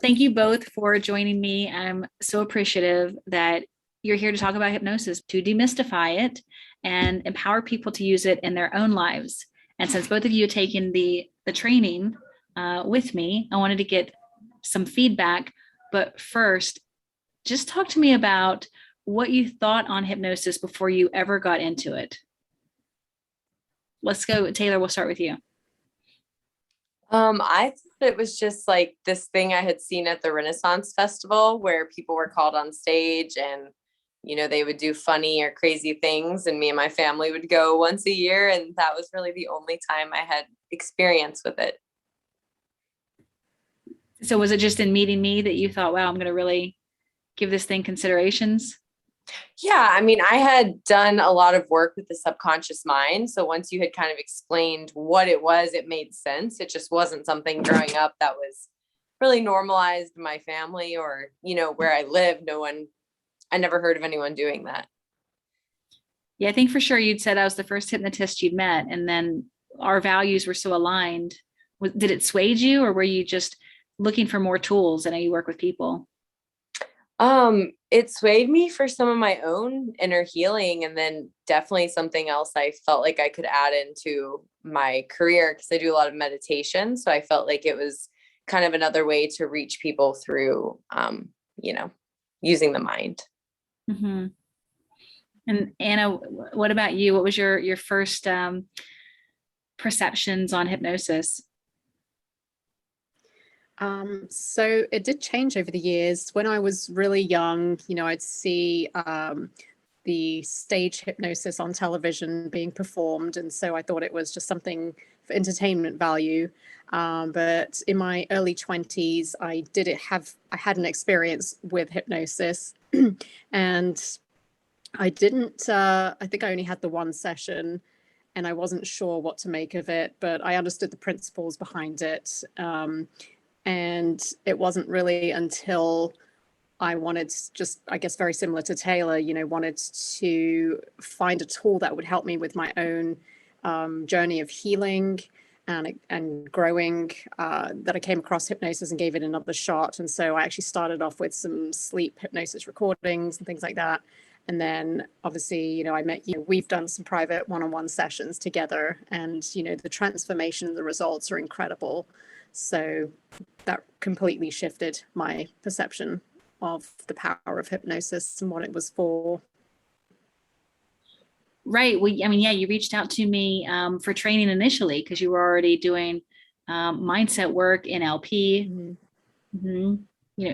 thank you both for joining me. I'm so appreciative that you're here to talk about hypnosis, to demystify it and empower people to use it in their own lives. And since both of you have taken the training with me, I wanted to get some feedback. But first, just talk to me about what you thought on hypnosis before you ever got into it. Let's go, Taylor, we'll start with you. I thought it was just like this thing I had seen at the Renaissance Festival where people were called on stage and, they would do funny or crazy things, and me and my family would go once a year. And that was really the only time I had experience with it. So was it just in meeting me that you thought, wow, I'm going to really give this thing considerations? Yeah. I mean, I had done a lot of work with the subconscious mind. So once you had kind of explained what it was, it made sense. It just wasn't something growing up that was really normalized in my family or, where I live. I never heard of anyone doing that. Yeah, I think for sure you'd said I was the first hypnotist you'd met, and then our values were so aligned. Did it sway you, or were you just looking for more tools? I know you work with people. It swayed me for some of my own inner healing, and then definitely something else I felt like I could add into my career because I do a lot of meditation. So I felt like it was kind of another way to reach people through, using the mind. Mm-hmm. And Anna, what about you? What was your first perceptions on hypnosis? So it did change over the years. When I was really young, I'd see the stage hypnosis on television being performed. And so I thought it was just something for entertainment value. But in my early 20s, I had an experience with hypnosis and I didn't, I think I only had the one session and I wasn't sure what to make of it, but I understood the principles behind it. And it wasn't really until I wanted just, I guess, very similar to Taylor, wanted to find a tool that would help me with my own journey of healing and growing, that I came across hypnosis and gave it another shot. And so I actually started off with some sleep hypnosis recordings and things like that. And then obviously, I met you. We've done some private one-on-one sessions together, and, the transformation and the results are incredible. So that completely shifted my perception of the power of hypnosis and what it was for. Right. Well, I mean, yeah, you reached out to me for training initially because you were already doing mindset work in LP,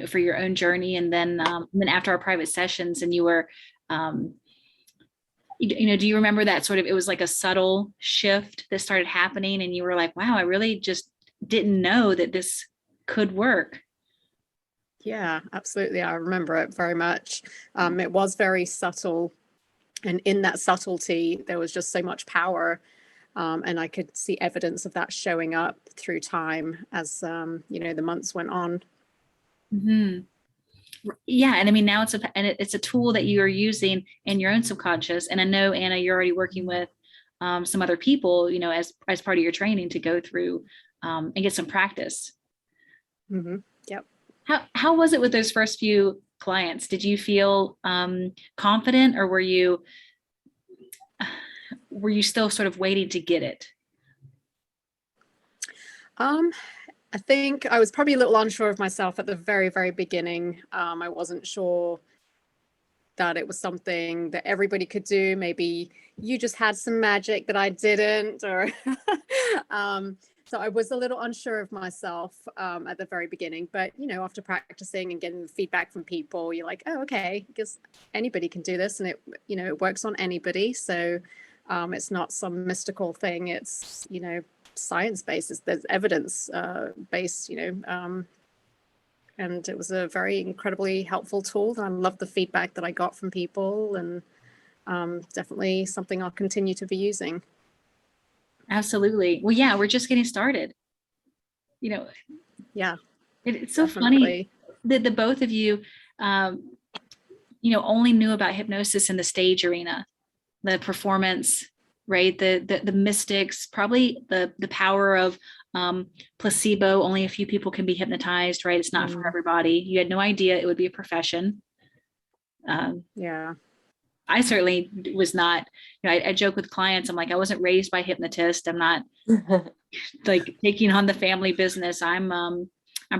for your own journey. And then after our private sessions, and you were, do you remember that sort of, it was like a subtle shift that started happening and you were like, wow, I really just didn't know that this could work. Yeah, absolutely. I remember it very much. It was very subtle. And in that subtlety, there was just so much power. And I could see evidence of that showing up through time as, the months went on. Mm-hmm. Yeah. And I mean, now it's a tool that you are using in your own subconscious. And I know, Anna, you're already working with some other people, as part of your training to go through and get some practice. Mm-hmm. Yep. How was it with those first few clients? Did you feel confident, or were you still sort of waiting to get it? I think I was probably a little unsure of myself at the very, very beginning. I wasn't sure that it was something that everybody could do. Maybe you just had some magic that I didn't, or so I was a little unsure of myself at the very beginning. But, after practicing and getting feedback from people, you're like, oh, okay, because anybody can do this, and it works on anybody. So it's not some mystical thing. It's, science-based. There's evidence based, and it was a very incredibly helpful tool. I love the feedback that I got from people, and definitely something I'll continue to be using. Absolutely. Well, yeah, we're just getting started. Yeah, it's so definitely funny that the both of you, only knew about hypnosis in the stage arena, the performance, right? The mystics, probably the power of Placebo, only a few people can be hypnotized, right? It's not for everybody. You had no idea it would be a profession. Yeah. I certainly was not, I joke with clients. I'm like, I wasn't raised by hypnotist. I'm not like taking on the family business. I'm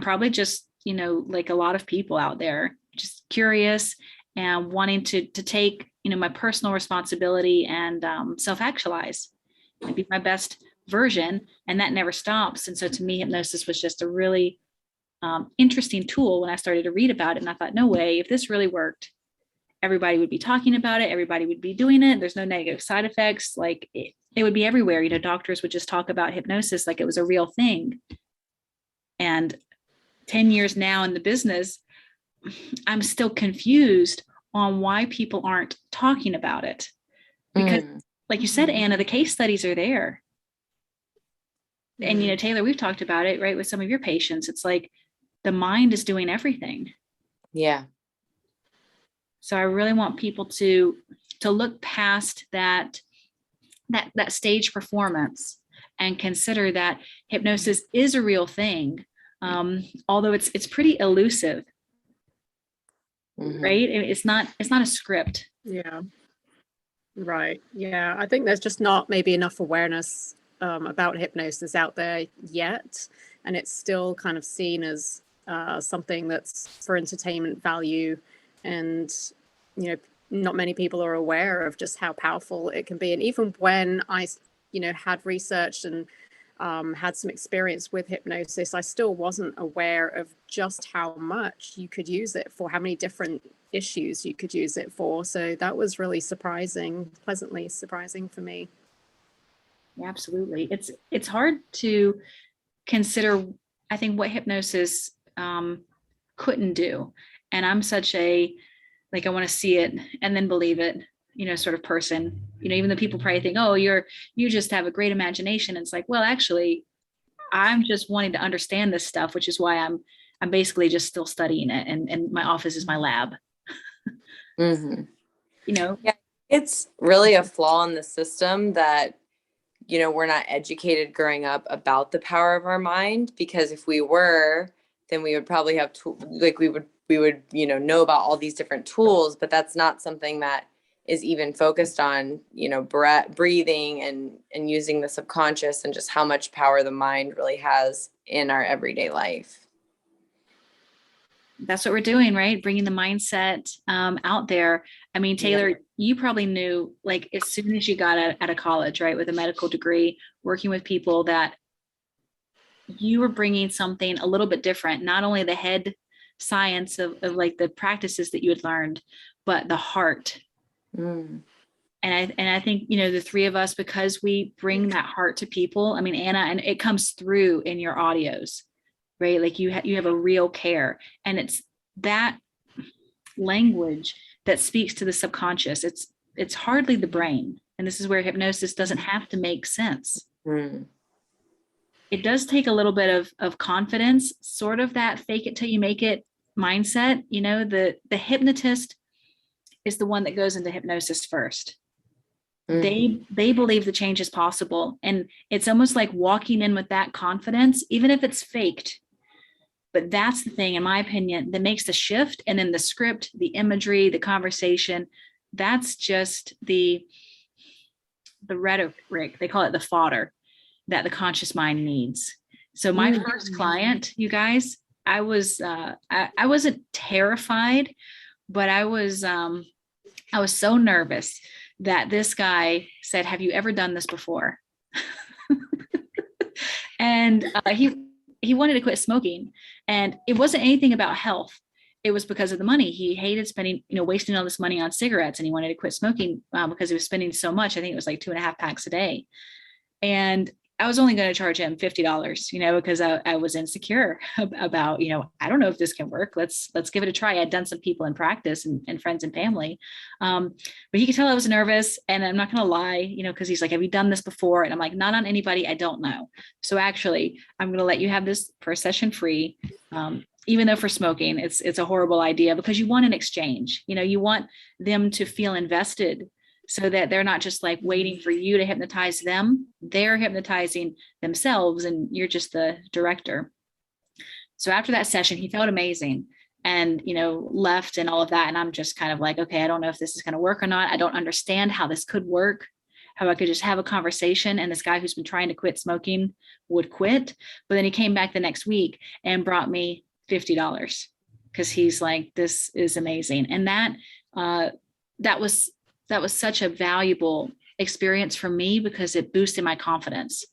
probably just, like a lot of people out there, just curious and wanting to take, my personal responsibility and self-actualize and be my best version. And that never stops. And so to me, hypnosis was just a really interesting tool when I started to read about it. And I thought, no way, if this really worked, everybody would be talking about it. Everybody would be doing it. There's no negative side effects. Like it would be everywhere. Doctors would just talk about hypnosis like it was a real thing. And 10 years now in the business, I'm still confused on why people aren't talking about it. Because like you said, Anna, the case studies are there. And, Taylor, we've talked about it, right? With some of your patients, it's like the mind is doing everything. Yeah. So I really want people to look past that stage performance and consider that hypnosis is a real thing. Although it's pretty elusive, right? It's not a script. Yeah. Right. Yeah. I think there's just not maybe enough awareness about hypnosis out there yet. And it's still kind of seen as something that's for entertainment value. And, not many people are aware of just how powerful it can be. And even when I, had researched and had some experience with hypnosis, I still wasn't aware of just how much you could use it for, how many different issues you could use it for. So that was really surprising, pleasantly surprising for me. Yeah, absolutely. It's hard to consider, I think, what hypnosis couldn't do. And I'm such a, like, I want to see it and then believe it, sort of person. Even the people probably think, oh, you just have a great imagination. And it's like, well, actually, I'm just wanting to understand this stuff, which is why I'm basically just still studying it. And my office is my lab. Yeah, it's really a flaw in the system that, we're not educated growing up about the power of our mind, because if we were, then we would probably have we would, know about all these different tools, but that's not something that is even focused on, breathing and using the subconscious and just how much power the mind really has in our everyday life. That's what we're doing, right? Bringing the mindset out there. I mean, Taylor, you probably knew, like, as soon as you got out of college, right, with a medical degree, working with people, that you were bringing something a little bit different, not only the head science of like the practices that you had learned, but the heart. And I think, the three of us, because we bring that heart to people, I mean, Anna, and it comes through in your audios, right? Like you have a real care, and it's that language that speaks to the subconscious. It's hardly the brain. And this is where hypnosis doesn't have to make sense. It does take a little bit of confidence, sort of that fake it till you make it mindset. The hypnotist is the one that goes into hypnosis first. They believe the change is possible. And it's almost like walking in with that confidence, even if it's faked. But that's the thing, in my opinion, that makes the shift. And then the script, the imagery, the conversation, that's just the rhetoric. They call it the fodder that the conscious mind needs. So my first client, you guys, I wasn't terrified, but I was so nervous that this guy said, "Have you ever done this before?" And he wanted to quit smoking, and it wasn't anything about health. It was because of the money. He hated spending, wasting all this money on cigarettes, and he wanted to quit smoking because he was spending so much. I think it was like 2.5 packs a day. And I was only going to charge him $50, because I was insecure about, I don't know if this can work. Let's give it a try. I'd done some people in practice and friends and family. But he could tell I was nervous, and I'm not going to lie, because he's like, "Have you done this before?" And I'm like, "Not on anybody I don't know." So actually, I'm going to let you have this for a session free. Even though for smoking, it's a horrible idea, because you want an exchange, you want them to feel invested. so that they're not just like waiting for you to hypnotize them. They're hypnotizing themselves and you're just the director. So after that session, he felt amazing and, left and all of that. And I'm just kind of like, okay, I don't know if this is going to work or not. I don't understand how this could work, how I could just have a conversation and this guy who's been trying to quit smoking would quit. But then he came back the next week and brought me $50 because he's like, this is amazing. And that was such a valuable experience for me because it boosted my confidence.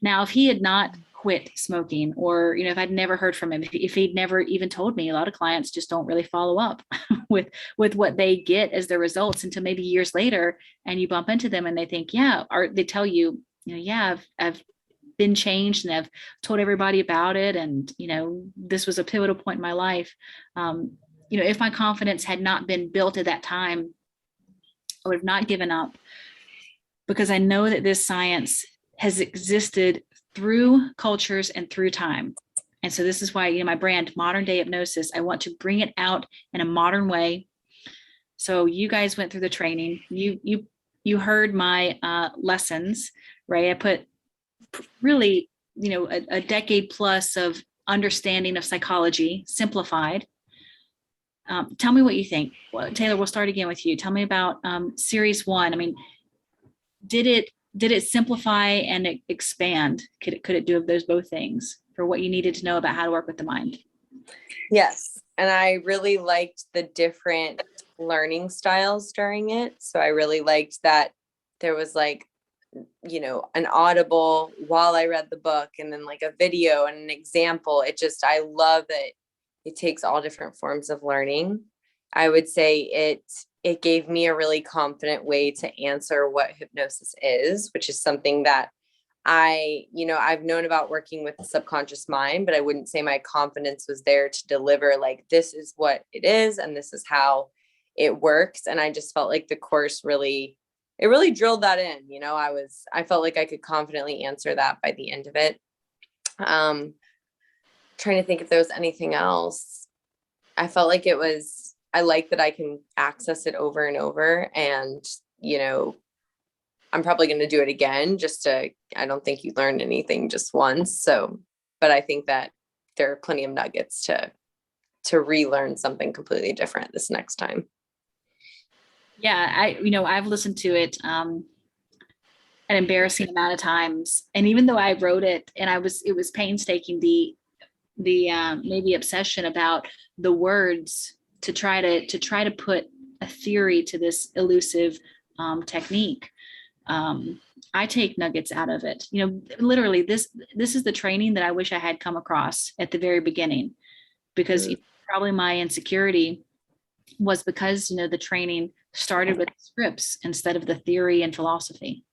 Now, if he had not quit smoking, or if I'd never heard from him, if he'd never even told me, a lot of clients just don't really follow up with what they get as their results until maybe years later, and you bump into them and they think, yeah, or they tell you, yeah, I've been changed and I've told everybody about it, and this was a pivotal point in my life. If my confidence had not been built at that time, I would have not given up, because I know that this science has existed through cultures and through time. And so this is why, my brand, Modern Day Hypnosis, I want to bring it out in a modern way. So you guys went through the training. You heard my lessons, right? I put really, a decade plus of understanding of psychology simplified. Tell me what you think. Well, Taylor, we'll start again with you. Tell me about series 1. I mean, did it simplify and expand? Could it do those both things for what you needed to know about how to work with the mind? Yes. And I really liked the different learning styles during it. So I really liked that there was like, an audible while I read the book, and then like a video and an example. I love that it takes all different forms of learning. I would say it gave me a really confident way to answer what hypnosis is, which is something that I've known about working with the subconscious mind, but I wouldn't say my confidence was there to deliver like, this is what it is and this is how it works. And I just felt like the course really drilled that in. I felt like I could confidently answer that by the end of it. Trying to think if there was anything else. I felt like I like that I can access it over and over, and, I'm probably going to do it again I don't think you learned anything just once. So, but I think that there are plenty of nuggets to relearn something completely different this next time. Yeah. I've listened to it an embarrassing amount of times. And even though I wrote it and it was painstaking, the maybe obsession about the words to try to put a theory to this elusive technique. I take nuggets out of it. Literally this is the training that I wish I had come across at the very beginning, because probably my insecurity was because, the training started with scripts instead of the theory and philosophy.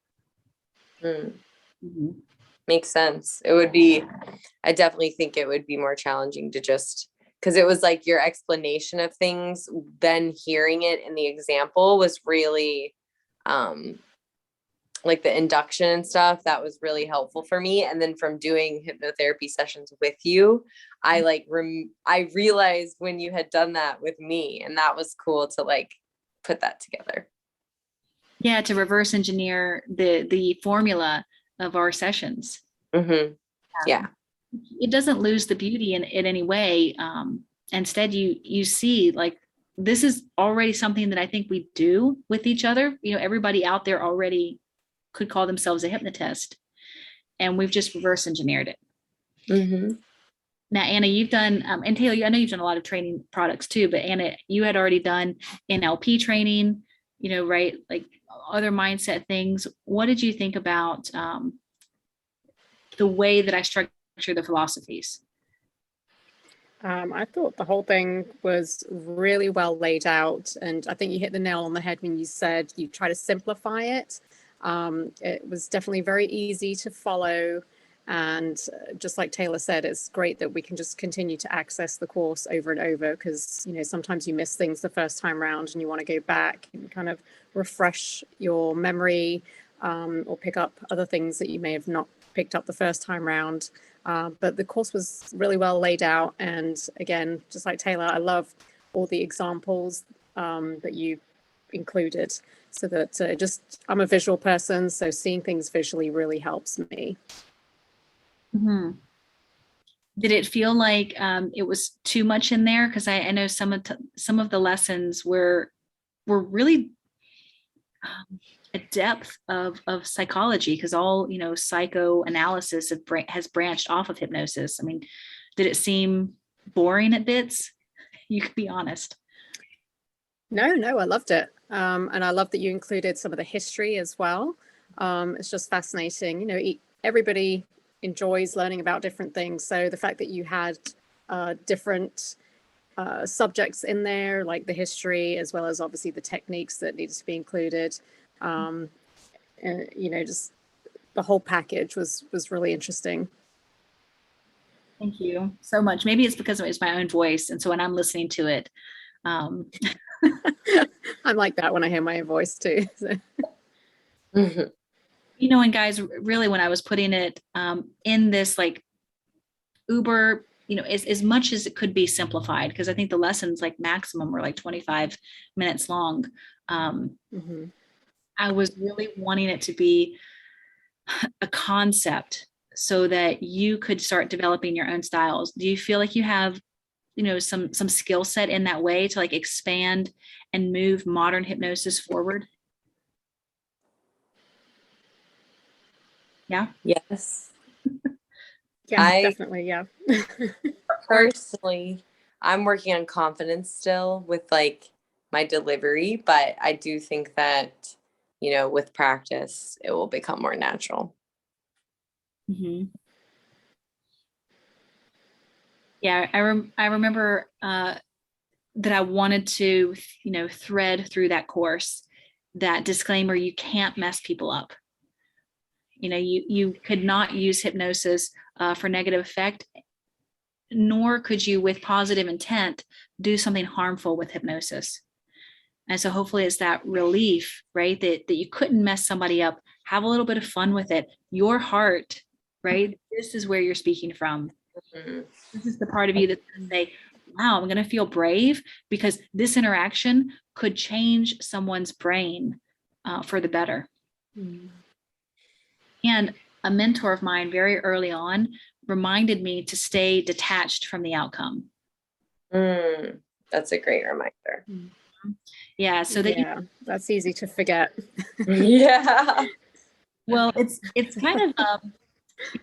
Mm-hmm. Makes sense. I definitely think it would be more challenging to because it was like your explanation of things, then hearing it in the example was really, like the induction and stuff, that was really helpful for me. And then from doing hypnotherapy sessions with you, I realized when you had done that with me, and that was cool to like put that together. Yeah. To reverse engineer the formula of our sessions. Mm-hmm. Yeah. It doesn't lose the beauty in any way. Instead, you see, like, this is already something that I think we do with each other. Everybody out there already could call themselves a hypnotist, and we've just reverse engineered it. Mm-hmm. Now, Anna, you've done, and Taylor, I know you've done a lot of training products too, but Anna, you had already done NLP training, right? Like other mindset things. What did you think about the way that I structure the philosophies? I thought the whole thing was really well laid out, and I think you hit the nail on the head when you said you try to simplify it. It was definitely very easy to follow, and just like Taylor said, it's great that we can just continue to access the course over and over, because sometimes you miss things the first time around and you want to go back and kind of refresh your memory, or pick up other things that you may have not picked up the first time round. But the course was really well laid out. And again, just like Taylor, I love all the examples that you included, so that I'm a visual person, so seeing things visually really helps me. Mhm. Did it feel like it was too much in there? Because I know some of the lessons were really a depth of psychology, because all, psychoanalysis has branched off of hypnosis. I mean, did it seem boring at bits? You could be honest. No, I loved it. And I love that you included some of the history as well. It's just fascinating. Everybody enjoys learning about different things. So the fact that you had different subjects in there, like the history, as well as obviously the techniques that needed to be included, and, just the whole package was really interesting. Thank you so much. Maybe it's because it's my own voice, and so when I'm listening to it, I'm like that when I hear my own voice too. So. And guys, really, when I was putting it in this like uber, as much as it could be simplified, because I think the lessons like maximum were like 25 minutes long. I was really wanting it to be a concept so that you could start developing your own styles. Do you feel like you have, some skill set in that way to like expand and move modern hypnosis forward? Yeah. Yes. Yeah, definitely. Yeah. Personally, I'm working on confidence still with like my delivery, but I do think that, with practice, it will become more natural. Mm-hmm. Yeah, I remember that I wanted to, thread through that course, that disclaimer: you can't mess people up. You could not use hypnosis for negative effect, nor could you, with positive intent, do something harmful with hypnosis. And so hopefully it's that relief, right? That you couldn't mess somebody up. Have a little bit of fun with it. Your heart, right? This is where you're speaking from. Mm-hmm. This is the part of you that's going to say, wow, I'm going to feel brave because this interaction could change someone's brain for the better. Mm-hmm. And a mentor of mine very early on reminded me to stay detached from the outcome. That's a great reminder. Yeah. So that that's easy to forget. Yeah. Well, it's kind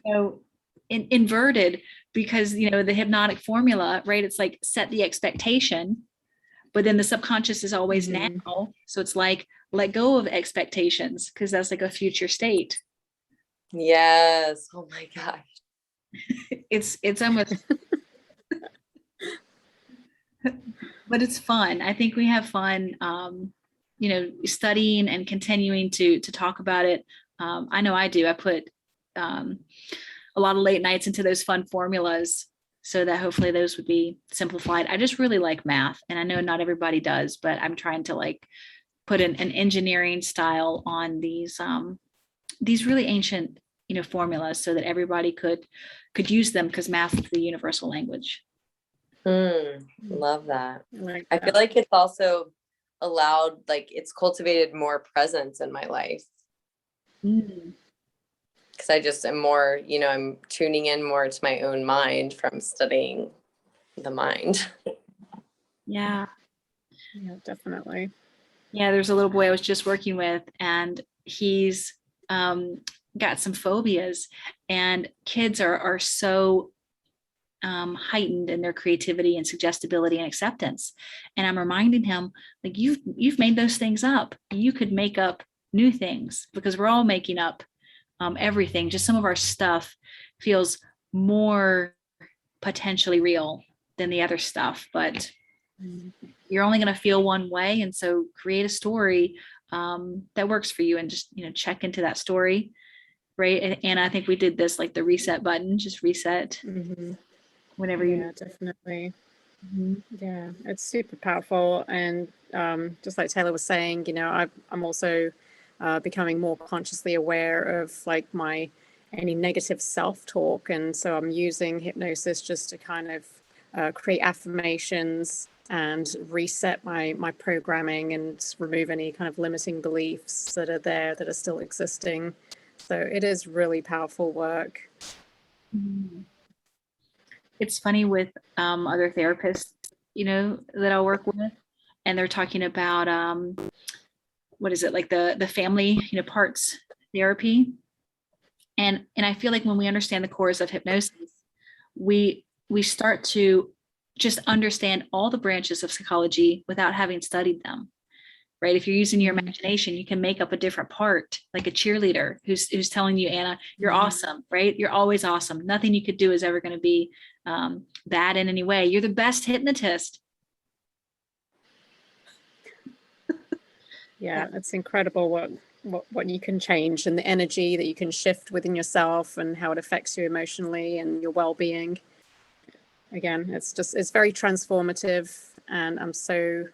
of, inverted, because, the hypnotic formula, right? It's like set the expectation, but then the subconscious is always now. So it's like, let go of expectations, because that's like a future state. Yes. Oh my gosh. It's almost, but it's fun. I think we have fun, studying and continuing to talk about it. I know I do. I put a lot of late nights into those fun formulas so that hopefully those would be simplified. I just really like math, and I know not everybody does, but I'm trying to like put an engineering style on these really ancient, formulas, so that everybody could use them, because math is the universal language. Love that. I feel like it's also allowed, like it's cultivated more presence in my life. Because I just am more, I'm tuning in more to my own mind from studying the mind. Yeah, definitely. Yeah, there's a little boy I was just working with, and he's got some phobias, and kids are so heightened in their creativity and suggestibility and acceptance. And I'm reminding him, like, you've made those things up. You could make up new things, because we're all making up everything. Just some of our stuff feels more potentially real than the other stuff, but you're only going to feel one way. And so create a story that works for you, and just, check into that story. Right. And I think we did this, like the reset button, just reset whenever you. Definitely. Yeah, it's super powerful. And just like Taylor was saying, I'm also becoming more consciously aware of like any negative self-talk. And so I'm using hypnosis just to kind of create affirmations and reset my programming and remove any kind of limiting beliefs that are there that are still existing. So it is really powerful work. It's funny with other therapists, that I'll work with, and they're talking about what is it, like the family, parts therapy. And I feel like when we understand the cores of hypnosis, we start to just understand all the branches of psychology without having studied them. Right? If you're using your imagination, you can make up a different part, like a cheerleader who's telling you, Anna, you're awesome, right? You're always awesome. Nothing you could do is ever going to be bad in any way. You're the best hypnotist. Yeah, it's incredible what you can change, and the energy that you can shift within yourself and how it affects you emotionally and your well-being. Again, it's very transformative, and I'm so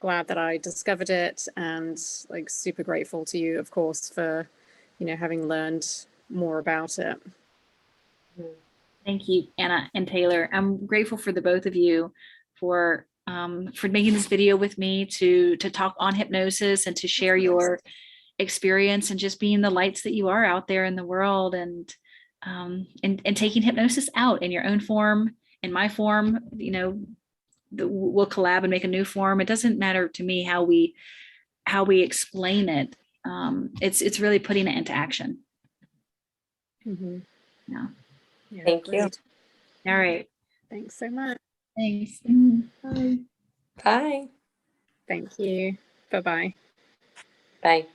glad that I discovered it, and like super grateful to you, of course, for having learned more about it. Thank you, Anna and Taylor. I'm grateful for the both of you for making this video with me to talk on hypnosis and to share your experience and just being the lights that you are out there in the world, and taking hypnosis out in your own form, in my form. We'll collab and make a new form. It doesn't matter to me how we explain it. It's really putting it into action. Yeah. Thank you. All right. Thanks so much. Thanks. Bye. Bye. Thank you. Bye-bye. Bye.